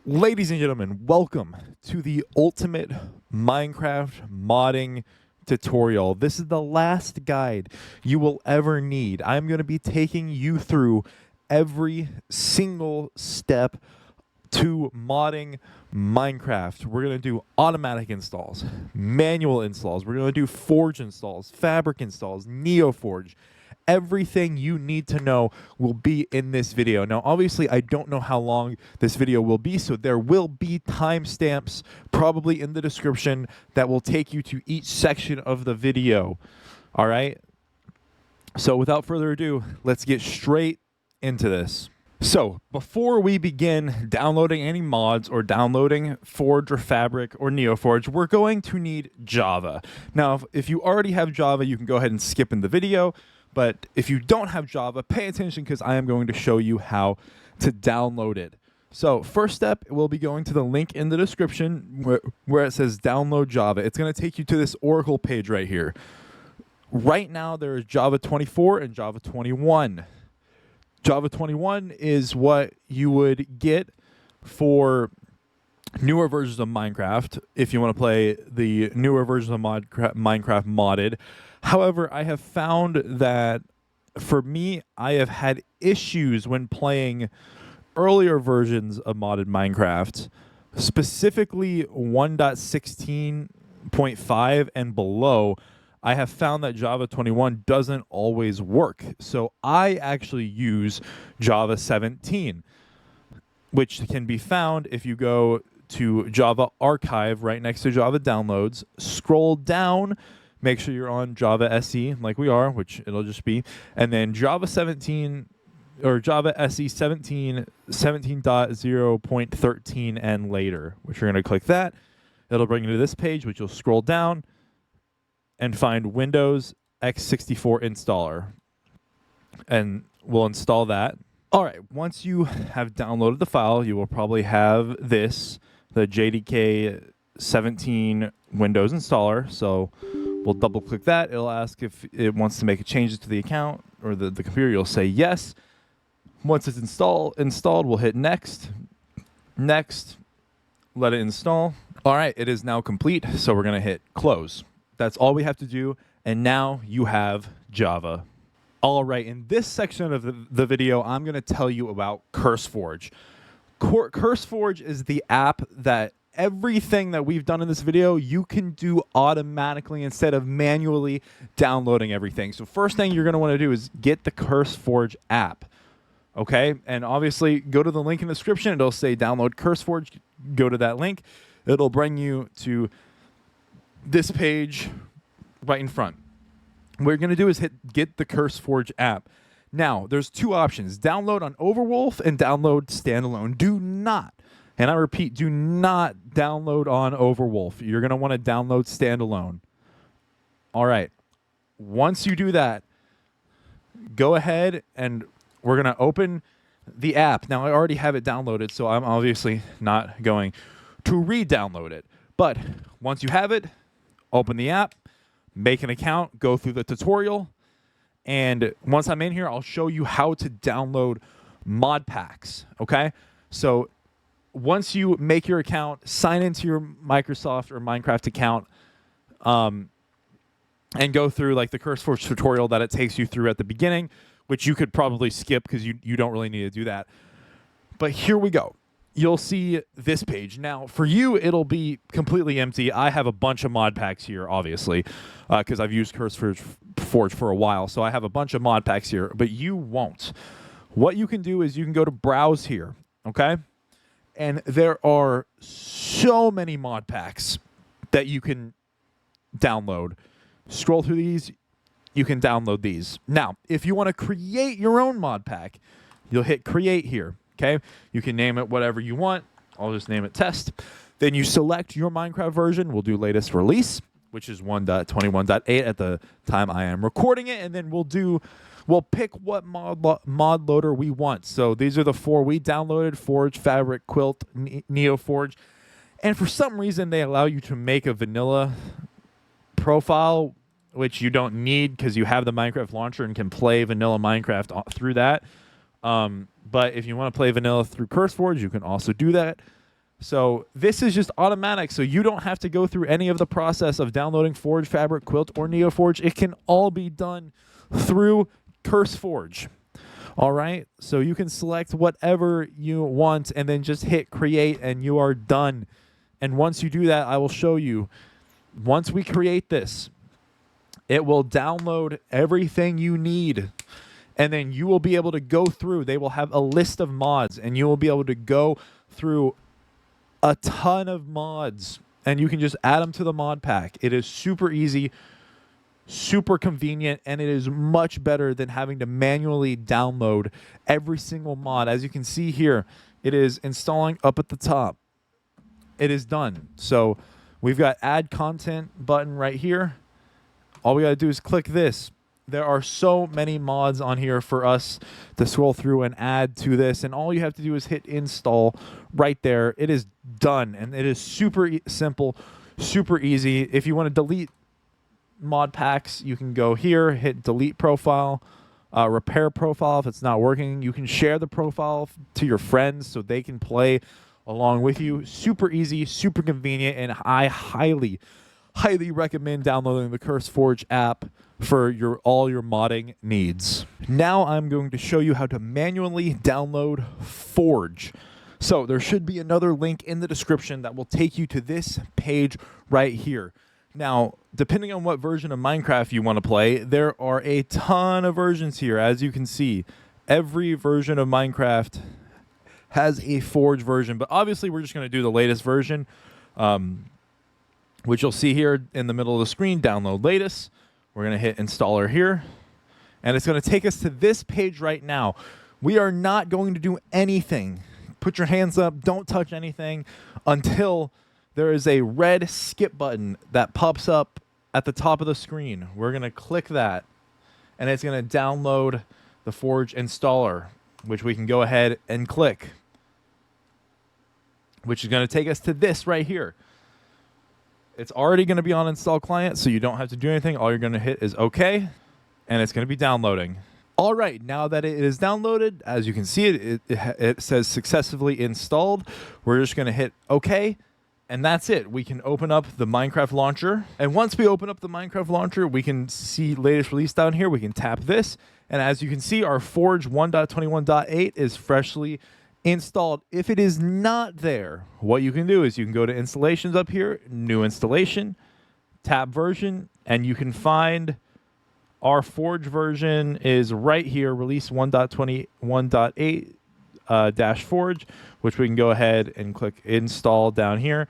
Ladies and gentlemen, welcome to the ultimate Minecraft modding tutorial. This is the last guide you will ever need. I'm going to be taking you through every single step to modding Minecraft. We're going to do automatic installs, manual installs. We're going to do Forge installs, Fabric installs, NeoForged. Everything you need to know will be in this video. Now, obviously, I don't know how long this video will be, so there will be timestamps probably in the description that will take you to each section of the video. All right? So without further ado, let's get straight into this. So before we begin downloading any mods or downloading Forge or Fabric or NeoForge, we're going to need Java. Now, if you already have Java, you can go ahead and skip in the video. But if you don't have Java, pay attention because I am going to show you how to download it. So first step, we'll be going to the link in the description where it says download Java. It's going to take you to this Oracle page right here. Right now, there is Java 24 and Java 21. Java 21 is what you would get for newer versions of Minecraft if you want to play the newer versions of Minecraft modded. However, I have found that for me, I have had issues when playing earlier versions of modded Minecraft, specifically 1.16.5 and below. I have found that Java 21 doesn't always work. So I actually use Java 17, which can be found if you go to Java Archive right next to Java Downloads, scroll down. Make sure you're on Java SE like we are, which it'll just be. And then Java 17 or Java SE 17, 17.0.13 and later, which you're going to click that. It'll bring you to this page, which you'll scroll down and find Windows x64 installer. And we'll install that. All right, once you have downloaded the file, you will probably have this, the JDK 17 Windows installer. So we'll double click that. It'll ask if it wants to make changes to the account or the computer. You'll say yes. Once it's installed, we'll hit next. Next, let it install. All right, it is now complete. So we're going to hit close. That's all we have to do. And now you have Java. All right, in this section of the video, I'm going to tell you about Curseforge. Curseforge is the app that everything that we've done in this video, you can do automatically instead of manually downloading everything. So first thing you're going to want to do is get the Curseforge app. Okay, and obviously go to the link in the description. It'll say download Curseforge. Go to that link. It'll bring you to this page right in front. What you're going to do is hit get the Curseforge app. Now, there's two options, download on Overwolf and download standalone. Do not, and I repeat, do not download on Overwolf. You're going to want to download standalone. All right. Once you do that, go ahead and we're going to open the app. Now, I already have it downloaded, so I'm obviously not going to re-download it. But once you have it, open the app, make an account, go through the tutorial, and once I'm in here, I'll show you how to download Modpacks, okay? So once you make your account, sign into your Microsoft or Minecraft account, and go through like the Curseforge tutorial that it takes you through at the beginning, which you could probably skip because you don't really need to do that. But here we go. You'll see this page. Now, for you, it'll be completely empty. I have a bunch of mod packs here, obviously, because I've used Curseforge for a while. So I have a bunch of mod packs here, but you won't. What you can do is you can go to Browse here, okay? And there are so many mod packs that you can download. Scroll through these. You can download these. Now, if you want to create your own mod pack, you'll hit Create here. Okay, you can name it whatever you want. I'll just name it Test. Then you select your Minecraft version. We'll do latest release, which is 1.21.8 at the time I am recording it. And then we'll pick what mod loader we want. So these are the four we downloaded: Forge, Fabric, Quilt, NeoForged. And for some reason, they allow you to make a vanilla profile, which you don't need because you have the Minecraft launcher and can play vanilla Minecraft through that. But if you want to play vanilla through Curseforge, you can also do that. So this is just automatic, so you don't have to go through any of the process of downloading Forge, Fabric, Quilt, or NeoForge. It can all be done through Curseforge. All right, so you can select whatever you want and then just hit create and you are done. And once you do that, I will show you. Once we create this, it will download everything you need. And then you will be able to go through. They will have a list of mods and you will be able to go through a ton of mods and you can just add them to the mod pack. It is super easy, super convenient, and it is much better than having to manually download every single mod. As you can see here, it is installing up at the top. It is done. So we've got add content button right here. All we got to do is click this. There are so many mods on here for us to scroll through and add to this. And all you have to do is hit install right there. It is done. And it is super simple, super easy. If you want to delete mod packs, you can go here, hit delete profile, repair profile if it's not working. You can share the profile to your friends so they can play along with you. Super easy, super convenient. And I highly recommend downloading the Curseforge app for all your modding needs. Now I'm going to show you how to manually download Forge. So there should be another link in the description that will take you to this page right here. Now, depending on what version of Minecraft you want to play, there are a ton of versions here. As you can see, every version of Minecraft has a Forge version, but obviously we're just going to do the latest version, which you'll see here in the middle of the screen, download latest. We're going to hit installer here, and it's going to take us to this page right now. We are not going to do anything. Put your hands up. Don't touch anything until there is a red skip button that pops up at the top of the screen. We're going to click that, and it's going to download the Forge installer, which we can go ahead and click, which is going to take us to this right here. It's already going to be on install client, so you don't have to do anything. All you're going to hit is OK, and it's going to be downloading. All right, now that it is downloaded, as you can see, it says successfully installed. We're just going to hit OK, and that's it. We can open up the Minecraft launcher, and once we open up the Minecraft launcher, we can see latest release down here. We can tap this, and as you can see, our Forge 1.21.8 is freshly installed. If it is not there, what you can do is you can go to installations up here, new installation, tap version, and you can find our Forge version is right here, release 1.21.8 dash Forge, which we can go ahead and click install down here,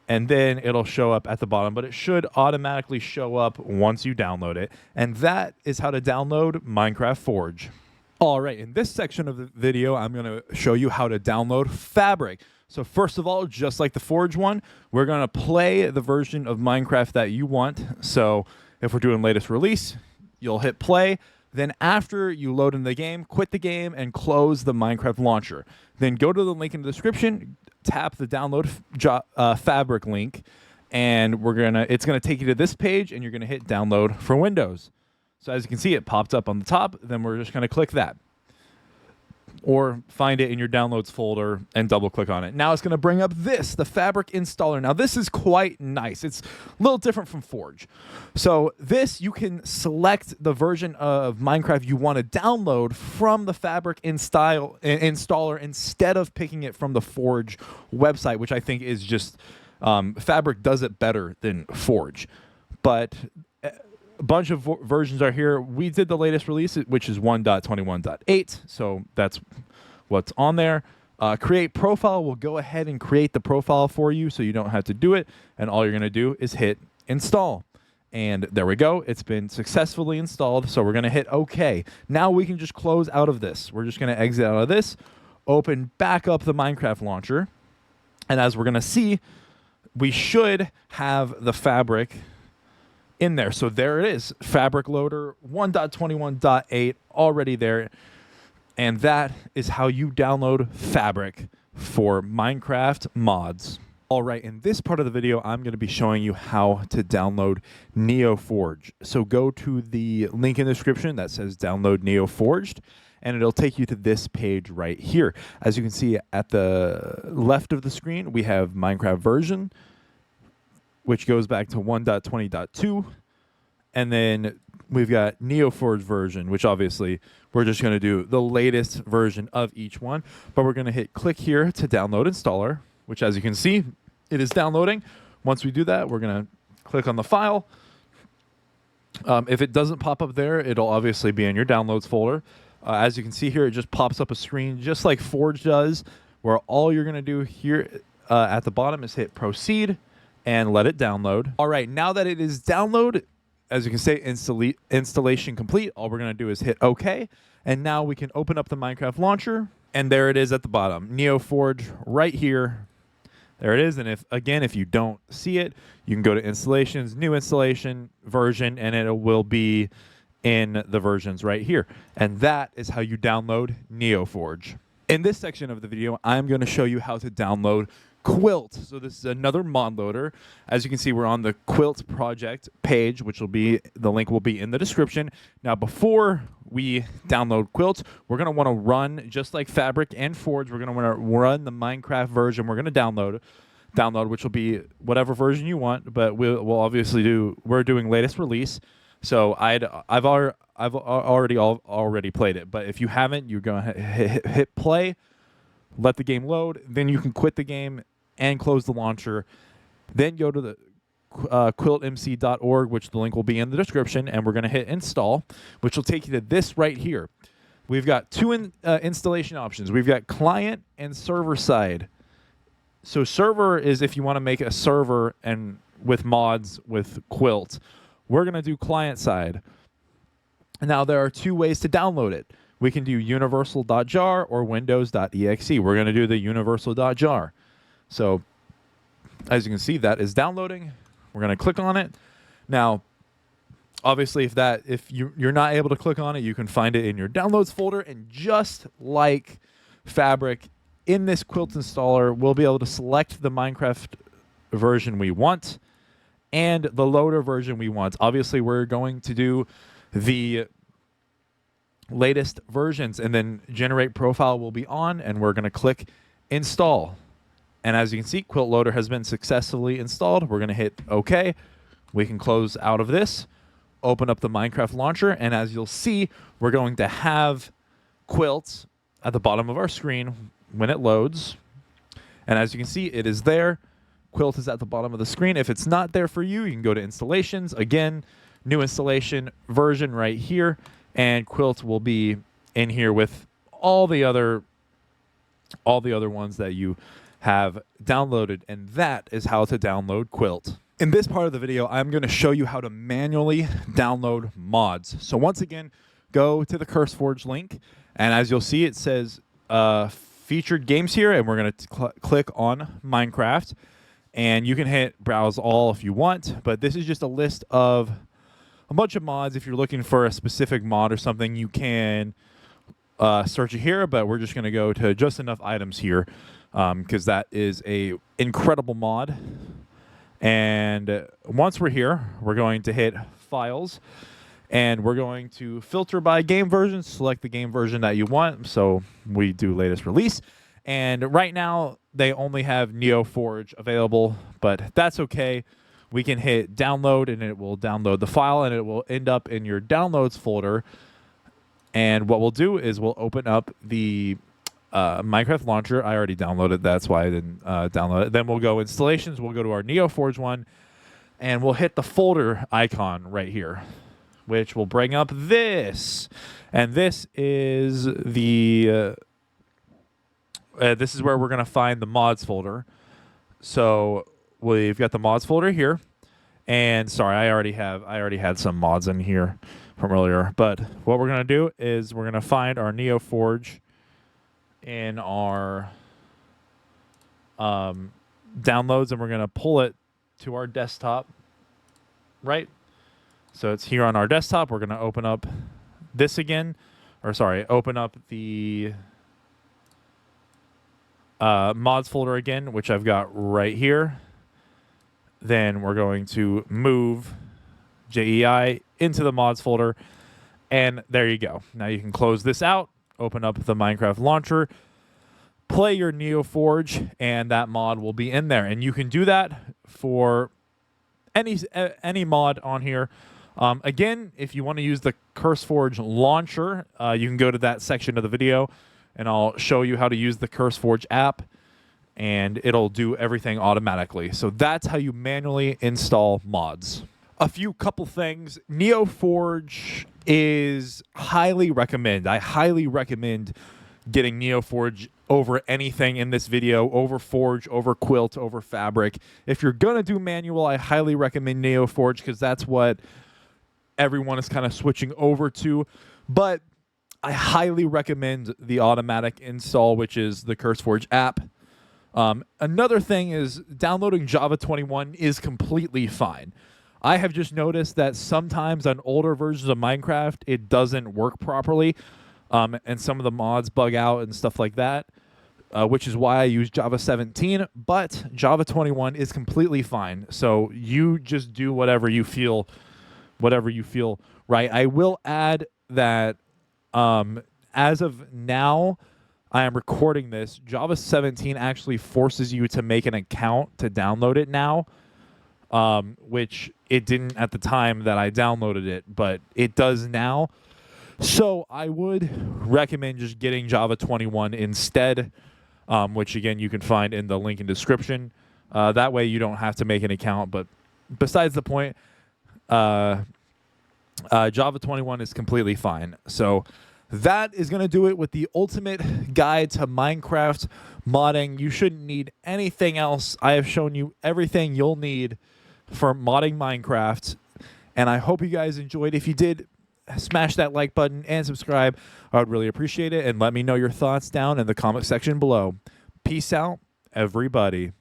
and then it'll show up at the bottom, but it should automatically show up once you download it. And that is how to download Minecraft Forge. All right, in this section of the video, I'm going to show you how to download Fabric. So first of all, just like the Forge one, we're going to play the version of Minecraft that you want. So if we're doing latest release, you'll hit play. Then after you load in the game, quit the game and close the Minecraft launcher. Then go to the link in the description, tap the download Fabric link, and it's going to take you to this page, and you're going to hit download for Windows. So as you can see, it popped up on the top. Then we're just going to click that. Or find it in your downloads folder and double click on it. Now it's going to bring up the Fabric installer. Now this is quite nice. It's a little different from Forge. So this, you can select the version of Minecraft you want to download from the Fabric installer instead of picking it from the Forge website, which I think is just, Fabric does it better than Forge. But a bunch of versions are here. We did the latest release, which is 1.21.8, so that's what's on there. Create profile will go ahead and create the profile for you, so you don't have to do it, and all you're going to do is hit install. And there we go. It's been successfully installed, so we're going to hit OK. Now we can just close out of this. We're just going to exit out of this, open back up the Minecraft launcher, and as we're going to see, we should have the Fabric in there. So there it is, Fabric Loader 1.21.8 already there. And that is how you download Fabric for Minecraft mods. All right, in this part of the video, I'm going to be showing you how to download NeoForged. So go to the link in the description that says download NeoForged, and it'll take you to this page right here. As you can see at the left of the screen, we have Minecraft version, which goes back to 1.20.2, and then we've got NeoForged version, which obviously we're just going to do the latest version of each one, but we're going to hit click here to download installer, which as you can see, it is downloading. Once we do that, we're going to click on the file. If it doesn't pop up there, it'll obviously be in your downloads folder. As you can see here, it just pops up a screen just like Forge does, where all you're going to do here at the bottom is hit proceed and let it download. All right, now that it is downloaded, as you can see, installation complete. All we're going to do is hit OK. And now we can open up the Minecraft launcher. And there it is at the bottom. NeoForge right here. There it is. And if you don't see it, you can go to installations, new installation, version, and it will be in the versions right here. And that is how you download NeoForge. In this section of the video, I'm going to show you how to download Quilt. So this is another mod loader. As you can see, we're on the Quilt project page, which will be, the link will be in the description. Now, before we download Quilt, we're going to want to run, just like Fabric and Forge, we're going to want to run the Minecraft version we're going to download, which will be whatever version you want, but we'll obviously we're doing latest release. So I've already played it, but if you haven't, you're going to hit play, let the game load, then you can quit the game and close the launcher. Then go to the quiltmc.org, which the link will be in the description, and we're going to hit install, which will take you to this right here. We've got two installation options. We've got client and server side. So server is if you want to make a server and with mods with Quilt. We're going to do client side. Now there are two ways to download it. We can do universal.jar or windows.exe. We're going to do the universal.jar. So as you can see, that is downloading. We're going to click on it. Now, obviously, if you're not able to click on it, you can find it in your downloads folder. And just like Fabric, in this Quilt installer, we'll be able to select the Minecraft version we want and the loader version we want. Obviously, we're going to do the latest versions, and then generate profile will be on, and we're going to click install. And as you can see, Quilt Loader has been successfully installed. We're going to hit OK. We can close out of this, open up the Minecraft launcher, and as you'll see, we're going to have Quilt at the bottom of our screen when it loads. And as you can see, it is there. Quilt is at the bottom of the screen. If it's not there for you, you can go to installations. Again, new installation version right here, and Quilt will be in here with all the other ones that you have downloaded, and that is how to download Quilt. In this part of the video, I'm going to show you how to manually download mods. So once again, go to the Curseforge link, and as you'll see, it says featured games here, and we're going to click on Minecraft, and you can hit browse all if you want, but this is just a list of a bunch of mods. If you're looking for a specific mod or something, you can search it here, but we're just going to go to just enough items here because that is a incredible mod. And once we're here, we're going to hit files, and we're going to filter by game version, select the game version that you want. So we do latest release, and right now they only have NeoForge available, but that's okay. We can hit download, and it will download the file, and it will end up in your downloads folder. And what we'll do is we'll open up the Minecraft launcher. I already downloaded, that's why I didn't download it. Then we'll go installations, we'll go to our NeoForge one, and we'll hit the folder icon right here, which will bring up this. And this is the this is where we're going to find the mods folder. So we've got the mods folder here, and sorry, I already had some mods in here from earlier. But what we're going to do is we're going to find our NeoForge in our downloads, and we're going to pull it to our desktop, right? So it's here on our desktop. We're going to open up this again, or sorry, open up the mods folder again, which I've got right here. Then we're going to move JEI into the mods folder, and there you go. Now you can close this out, open up the Minecraft launcher, play your NeoForge, and that mod will be in there. And you can do that for any mod on here. Again, if you want to use the Curseforge launcher, you can go to that section of the video, and I'll show you how to use the Curseforge app, and it'll do everything automatically. So that's how you manually install mods. A few couple things. NeoForge is highly recommend. I highly recommend getting NeoForge over anything in this video, over Forge, over Quilt, over Fabric. If you're going to do manual, I highly recommend NeoForge because that's what everyone is kind of switching over to. But I highly recommend the automatic install, which is the Curseforge app. Another thing is downloading Java 21 is completely fine. I have just noticed that sometimes on older versions of Minecraft, it doesn't work properly, and some of the mods bug out and stuff like that, which is why I use Java 17, but Java 21 is completely fine. So you just do whatever you feel right. I will add that as of now, I am recording this, Java 17 actually forces you to make an account to download it now, which it didn't at the time that I downloaded it, but it does now. So I would recommend just getting Java 21 instead, which again you can find in the link in description. That way you don't have to make an account. But besides the point, Java 21 is completely fine. So that is going to do it with the ultimate guide to Minecraft modding. You shouldn't need anything else. I have shown you everything you'll need for modding Minecraft, and I hope you guys enjoyed. If you did, smash that like button and subscribe. I would really appreciate it, and let me know your thoughts down in the comment section below. Peace out, everybody.